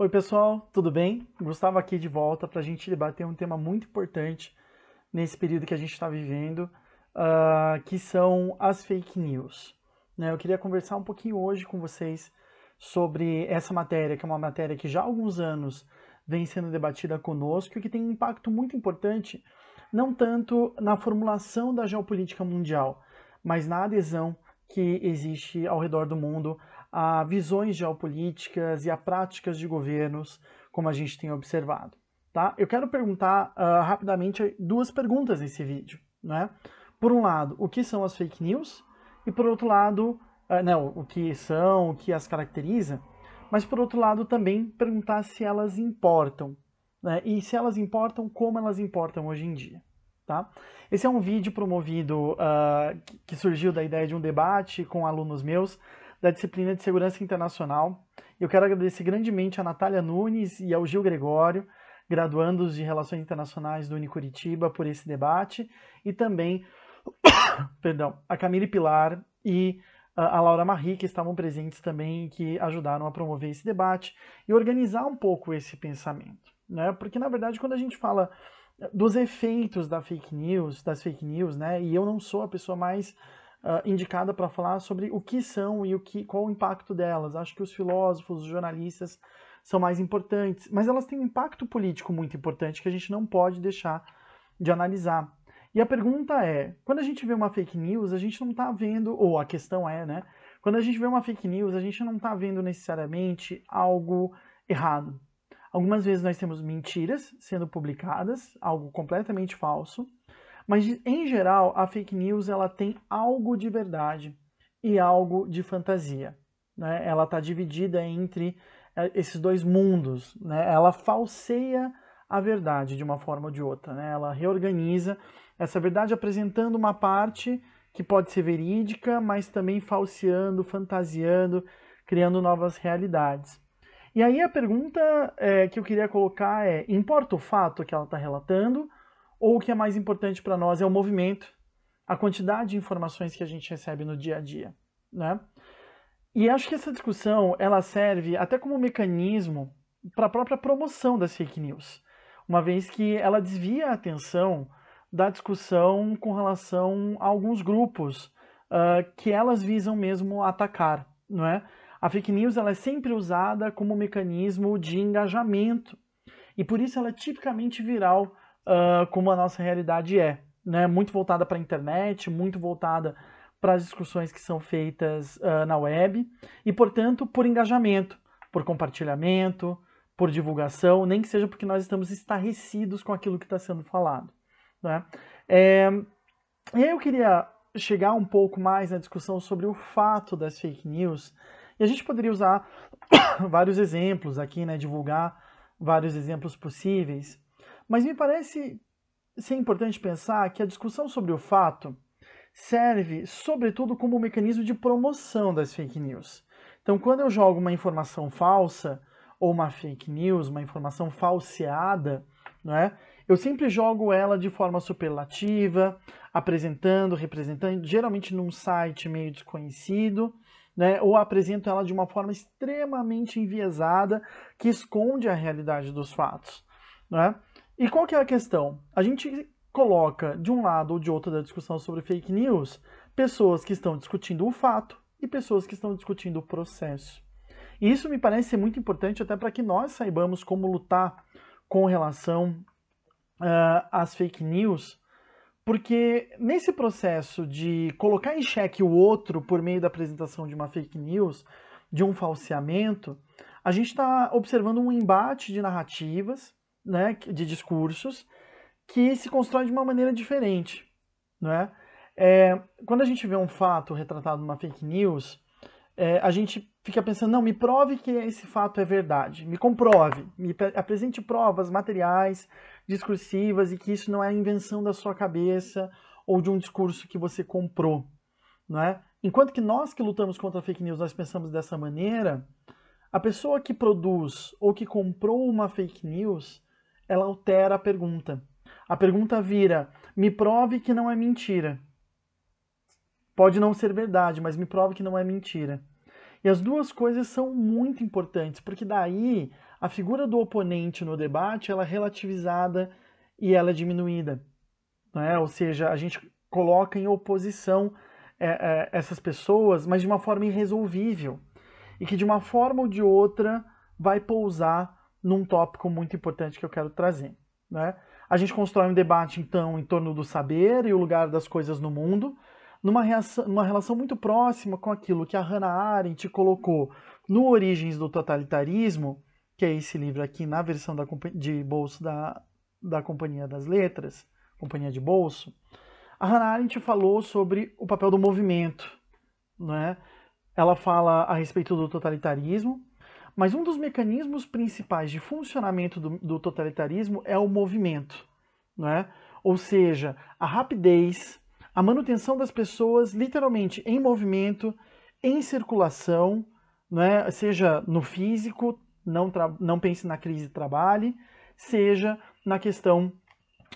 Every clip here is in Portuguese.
Oi pessoal, tudo bem? Gustavo aqui de volta para a gente debater um tema muito importante nesse período que a gente está vivendo, que são as fake news. Né? Eu queria conversar um pouquinho hoje com vocês sobre essa matéria, que é uma matéria que já há alguns anos vem sendo debatida conosco e que tem um impacto muito importante, não tanto na formulação da geopolítica mundial, mas na adesão que existe ao redor do mundo a visões geopolíticas e a práticas de governos, como a gente tem observado. Tá? Eu quero perguntar rapidamente duas perguntas nesse vídeo. Né? Por um lado, o que são as fake news? E por outro lado, não, o que são, o que as caracteriza, mas por outro lado também perguntar se elas importam. Né? E se elas importam, como elas importam hoje em dia. Tá? Esse é um vídeo promovido, que surgiu da ideia de um debate com alunos meus da disciplina de Segurança Internacional. Eu quero agradecer grandemente a Natália Nunes e ao Gil Gregório, graduandos de Relações Internacionais do Unicuritiba, por esse debate, e também, perdão, a Camille Pilar e a Laura Marie, que estavam presentes também e que ajudaram a promover esse debate e organizar um pouco esse pensamento. Né? Porque, na verdade, quando a gente fala dos efeitos das fake news, né? E eu não sou a pessoa mais indicada para falar sobre o que são e qual o impacto delas. Acho que os filósofos, os jornalistas são mais importantes, mas elas têm um impacto político muito importante que a gente não pode deixar de analisar. E a pergunta é, quando a gente vê uma fake news, a gente não está vendo, ou a questão é, né? Quando a gente vê uma fake news, a gente não está vendo necessariamente algo errado. Algumas vezes nós temos mentiras sendo publicadas, algo completamente falso, mas em geral a fake news ela tem algo de verdade e algo de fantasia. Né? Ela está dividida entre esses dois mundos. Né? Ela falseia a verdade de uma forma ou de outra. Né? Ela reorganiza essa verdade apresentando uma parte que pode ser verídica, mas também falseando, fantasiando, criando novas realidades. E aí a pergunta que eu queria colocar é, importa o fato que ela está relatando ou o que é mais importante para nós é o movimento, a quantidade de informações que a gente recebe no dia a dia? Né? E acho que essa discussão ela serve até como mecanismo para a própria promoção das fake news, uma vez que ela desvia a atenção da discussão com relação a alguns grupos que elas visam mesmo atacar, não é? A fake news ela é sempre usada como mecanismo de engajamento e por isso ela é tipicamente viral, como a nossa realidade é, né? Muito voltada para a internet, muito voltada para as discussões que são feitas na web e, portanto, por engajamento, por compartilhamento, por divulgação, nem que seja porque nós estamos estarrecidos com aquilo que está sendo falado. Né? E aí eu queria chegar um pouco mais na discussão sobre o fato das fake news, e a gente poderia usar vários exemplos aqui, né, divulgar vários exemplos possíveis, mas me parece ser importante pensar que a discussão sobre o fato serve, sobretudo, como um mecanismo de promoção das fake news. Então, quando eu jogo uma informação falsa, ou uma fake news, uma informação falseada, não é? Eu sempre jogo ela de forma superlativa, apresentando, representando, geralmente num site meio desconhecido, né? Ou apresento ela de uma forma extremamente enviesada, que esconde a realidade dos fatos. Não é? E qual que é a questão? A gente coloca de um lado ou de outro da discussão sobre fake news pessoas que estão discutindo o fato e pessoas que estão discutindo o processo. E isso me parece ser muito importante até para que nós saibamos como lutar com relação às fake news, porque nesse processo de colocar em xeque o outro por meio da apresentação de uma fake news, de um falseamento, a gente está observando um embate de narrativas, né, de discursos, que se constrói de uma maneira diferente. Né? Quando a gente vê um fato retratado numa fake news, a gente fica pensando, não, me prove que esse fato é verdade, me comprove, me apresente provas materiais, discursivas, e que isso não é invenção da sua cabeça ou de um discurso que você comprou. Não é? Enquanto que nós que lutamos contra a fake news, nós pensamos dessa maneira, a pessoa que produz ou que comprou uma fake news, ela altera a pergunta. A pergunta vira, me prove que não é mentira. Pode não ser verdade, mas me prove que não é mentira. E as duas coisas são muito importantes, porque daí a figura do oponente no debate ela é relativizada e ela é diminuída, né? Ou seja, a gente coloca em oposição essas pessoas, mas de uma forma irresolvível, e que de uma forma ou de outra vai pousar num tópico muito importante que eu quero trazer, né? A gente constrói um debate, então, em torno do saber e o lugar das coisas no mundo, numa relação muito próxima com aquilo que a Hannah Arendt colocou no Origens do Totalitarismo, que é esse livro aqui na versão de bolso da Companhia das Letras, Companhia de Bolso. A Hannah Arendt falou sobre o papel do movimento, né? Ela fala a respeito do totalitarismo, mas um dos mecanismos principais de funcionamento do totalitarismo é o movimento, né? Ou seja, a rapidez, a manutenção das pessoas literalmente em movimento, em circulação, né? Seja no físico, não pense na crise trabalhe, seja na questão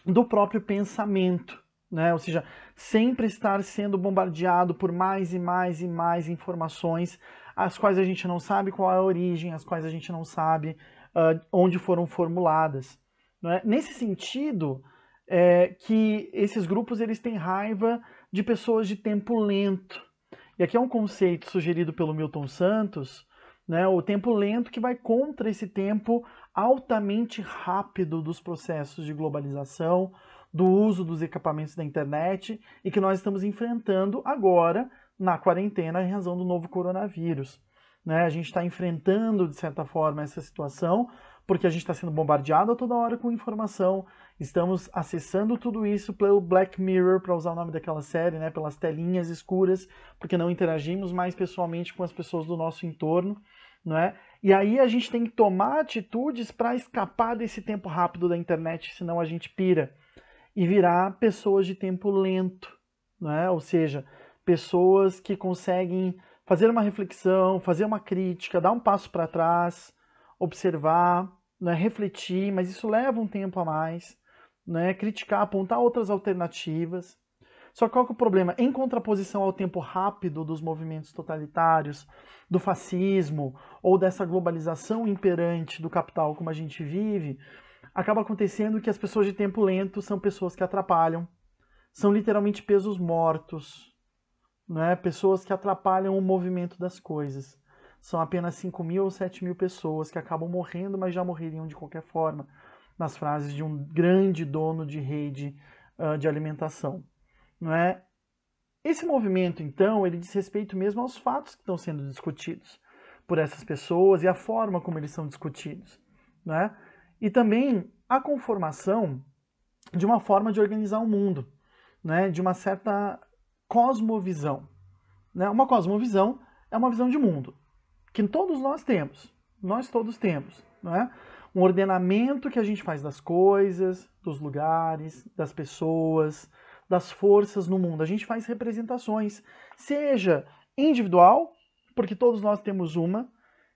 do próprio pensamento, né? Ou seja, sempre estar sendo bombardeado por mais e mais e mais informações, as quais a gente não sabe qual é a origem, as quais a gente não sabe onde foram formuladas, né? Nesse sentido, que esses grupos eles têm raiva de pessoas de tempo lento. E aqui é um conceito sugerido pelo Milton Santos, né? O tempo lento que vai contra esse tempo altamente rápido dos processos de globalização, do uso dos equipamentos da internet e que nós estamos enfrentando agora na quarentena em razão do novo coronavírus, né? A gente está enfrentando, de certa forma, essa situação porque a gente está sendo bombardeado a toda hora com informação, estamos acessando tudo isso pelo Black Mirror, para usar o nome daquela série, né? Pelas telinhas escuras, porque não interagimos mais pessoalmente com as pessoas do nosso entorno, não é? E aí a gente tem que tomar atitudes para escapar desse tempo rápido da internet, senão a gente pira e virar pessoas de tempo lento, né? Ou seja, pessoas que conseguem fazer uma reflexão, fazer uma crítica, dar um passo para trás, observar, né? Refletir, mas isso leva um tempo a mais, né? Criticar, apontar outras alternativas. Só que qual que é o problema? Em contraposição ao tempo rápido dos movimentos totalitários, do fascismo ou dessa globalização imperante do capital como a gente vive, acaba acontecendo que as pessoas de tempo lento são pessoas que atrapalham, são literalmente pesos mortos, né? Pessoas que atrapalham o movimento das coisas. São apenas 5.000 ou 7.000 pessoas que acabam morrendo, mas já morreriam de qualquer forma, nas frases de um grande dono de rede de alimentação, não é? Esse movimento, então, ele diz respeito mesmo aos fatos que estão sendo discutidos por essas pessoas e a forma como eles são discutidos, né? E também a conformação de uma forma de organizar o mundo, né? De uma certa cosmovisão, né? Uma cosmovisão é uma visão de mundo que todos nós todos temos, né? Um ordenamento que a gente faz das coisas, dos lugares, das pessoas, das forças no mundo. A gente faz representações, seja individual, porque todos nós temos uma,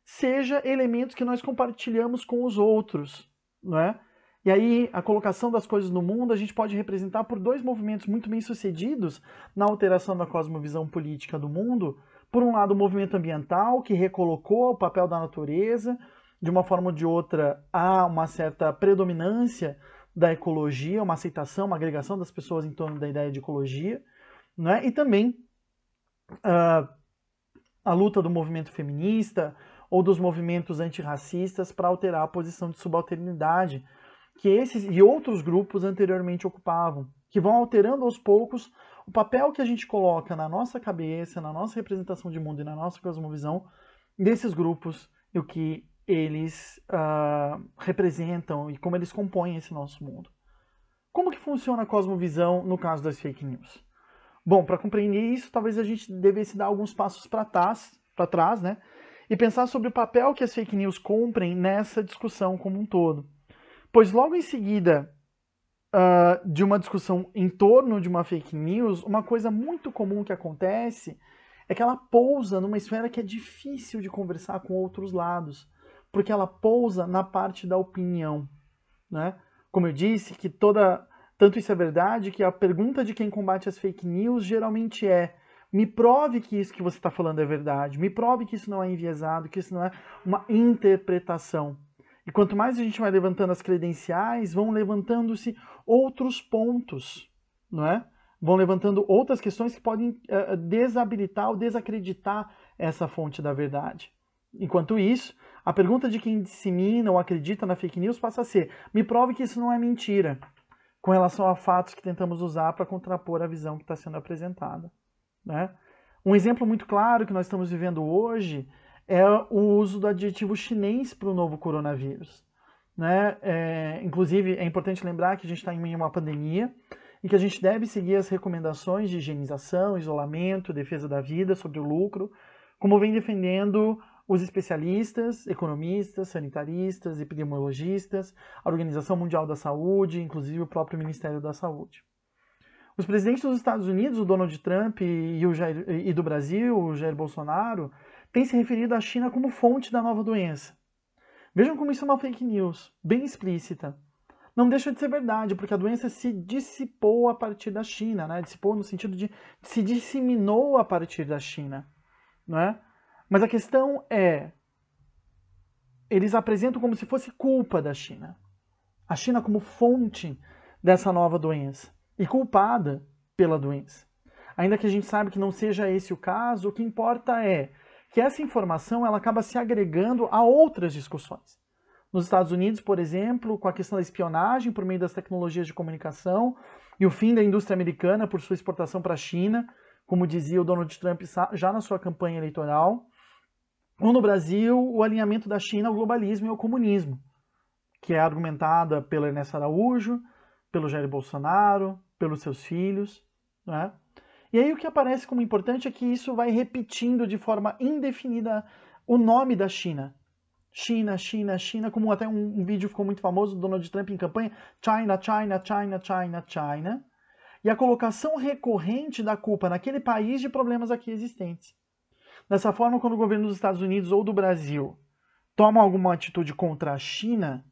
seja elementos que nós compartilhamos com os outros, não é? E aí, a colocação das coisas no mundo, a gente pode representar por dois movimentos muito bem sucedidos na alteração da cosmovisão política do mundo. Por um lado, o movimento ambiental, que recolocou o papel da natureza, de uma forma ou de outra, há uma certa predominância da ecologia, uma aceitação, uma agregação das pessoas em torno da ideia de ecologia, né? E também a luta do movimento feminista ou dos movimentos antirracistas para alterar a posição de subalternidade que esses e outros grupos anteriormente ocupavam, que vão alterando aos poucos o papel que a gente coloca na nossa cabeça, na nossa representação de mundo e na nossa cosmovisão desses grupos e o que eles representam e como eles compõem esse nosso mundo. Como que funciona a cosmovisão no caso das fake news? Bom, para compreender isso, talvez a gente devesse dar alguns passos para trás, né? E pensar sobre o papel que as fake news cumprem nessa discussão como um todo. Pois logo em seguida de uma discussão em torno de uma fake news, uma coisa muito comum que acontece é que ela pousa numa esfera que é difícil de conversar com outros lados, porque ela pousa na parte da opinião, né? Como eu disse, tanto isso é verdade que a pergunta de quem combate as fake news geralmente é: Me prove que isso que você está falando é verdade. Me prove que isso não é enviesado, que isso não é uma interpretação. E quanto mais a gente vai levantando as credenciais, vão levantando-se outros pontos, não é? Vão levantando outras questões que podem desabilitar ou desacreditar essa fonte da verdade. Enquanto isso, a pergunta de quem dissemina ou acredita na fake news passa a ser: me prove que isso não é mentira, com relação a fatos que tentamos usar para contrapor a visão que está sendo apresentada, né? Um exemplo muito claro que nós estamos vivendo hoje é o uso do adjetivo chinês para o novo coronavírus, né? Inclusive, é importante lembrar que a gente está em meio a uma pandemia e que a gente deve seguir as recomendações de higienização, isolamento, defesa da vida, sobre o lucro, como vem defendendo os especialistas, economistas, sanitaristas, epidemiologistas, a Organização Mundial da Saúde, inclusive o próprio Ministério da Saúde. Os presidentes dos Estados Unidos, o Donald Trump e do Brasil, o Jair Bolsonaro, têm se referido à China como fonte da nova doença. Vejam como isso é uma fake news, bem explícita. Não deixa de ser verdade, porque a doença se dissipou a partir da China, né? Dissipou no sentido de se disseminou a partir da China, não é? Mas a questão é, eles apresentam como se fosse culpa da China. A China como fonte dessa nova doença e culpada pela doença. Ainda que a gente saiba que não seja esse o caso, o que importa é que essa informação ela acaba se agregando a outras discussões. Nos Estados Unidos, por exemplo, com a questão da espionagem por meio das tecnologias de comunicação e o fim da indústria americana por sua exportação para a China, como dizia o Donald Trump já na sua campanha eleitoral. Ou no Brasil, o alinhamento da China ao globalismo e ao comunismo, que é argumentada pelo Ernesto Araújo, pelo Jair Bolsonaro, pelos seus filhos, né? E aí o que aparece como importante é que isso vai repetindo de forma indefinida o nome da China. China, China, China, como até um vídeo ficou muito famoso do Donald Trump em campanha, China, China, China, China, China, e a colocação recorrente da culpa naquele país de problemas aqui existentes. Dessa forma, quando o governo dos Estados Unidos ou do Brasil toma alguma atitude contra a China,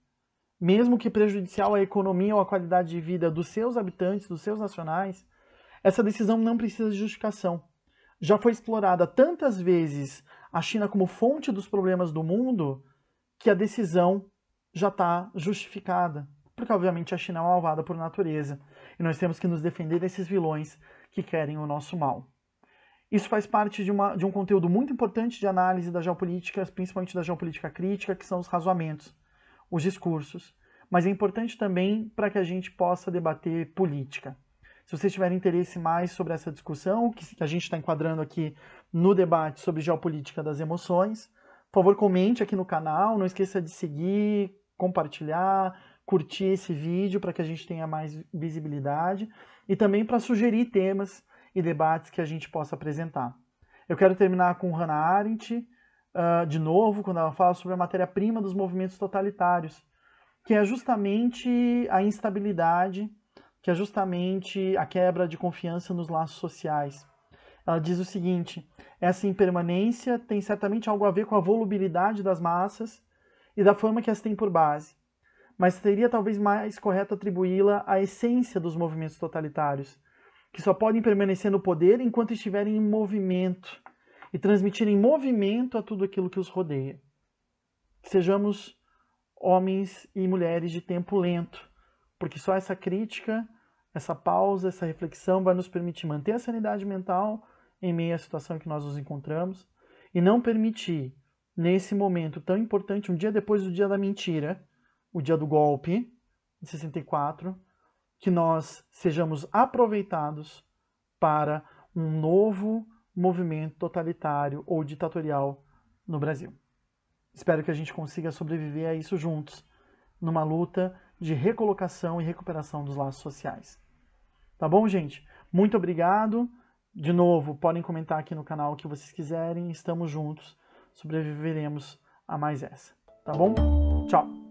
mesmo que prejudicial à economia ou à qualidade de vida dos seus habitantes, dos seus nacionais, essa decisão não precisa de justificação. Já foi explorada tantas vezes a China como fonte dos problemas do mundo que a decisão já está justificada. Porque, obviamente, a China é malvada por natureza. E nós temos que nos defender desses vilões que querem o nosso mal. Isso faz parte de um conteúdo muito importante de análise da geopolítica, principalmente da geopolítica crítica, que são os razoamentos, os discursos. Mas é importante também para que a gente possa debater política. Se vocês tiverem interesse mais sobre essa discussão, que a gente está enquadrando aqui no debate sobre geopolítica das emoções, por favor, comente aqui no canal, não esqueça de seguir, compartilhar, curtir esse vídeo para que a gente tenha mais visibilidade e também para sugerir temas e debates que a gente possa apresentar. Eu quero terminar com Hannah Arendt, de novo, quando ela fala sobre a matéria-prima dos movimentos totalitários, que é justamente a instabilidade, que é justamente a quebra de confiança nos laços sociais. Ela diz o seguinte: essa impermanência tem certamente algo a ver com a volubilidade das massas e da fama que as tem por base, mas seria talvez mais correto atribuí-la à essência dos movimentos totalitários, que só podem permanecer no poder enquanto estiverem em movimento e transmitirem movimento a tudo aquilo que os rodeia. Que sejamos homens e mulheres de tempo lento, porque só essa crítica, essa pausa, essa reflexão vai nos permitir manter a sanidade mental em meio à situação em que nós nos encontramos e não permitir, nesse momento tão importante, um dia depois do dia da mentira, o dia do golpe, de 64, que nós sejamos aproveitados para um novo movimento totalitário ou ditatorial no Brasil. Espero que a gente consiga sobreviver a isso juntos, numa luta de recolocação e recuperação dos laços sociais. Tá bom, gente? Muito obrigado. De novo, podem comentar aqui no canal o que vocês quiserem. Estamos juntos. Sobreviveremos a mais essa. Tá bom? Tchau!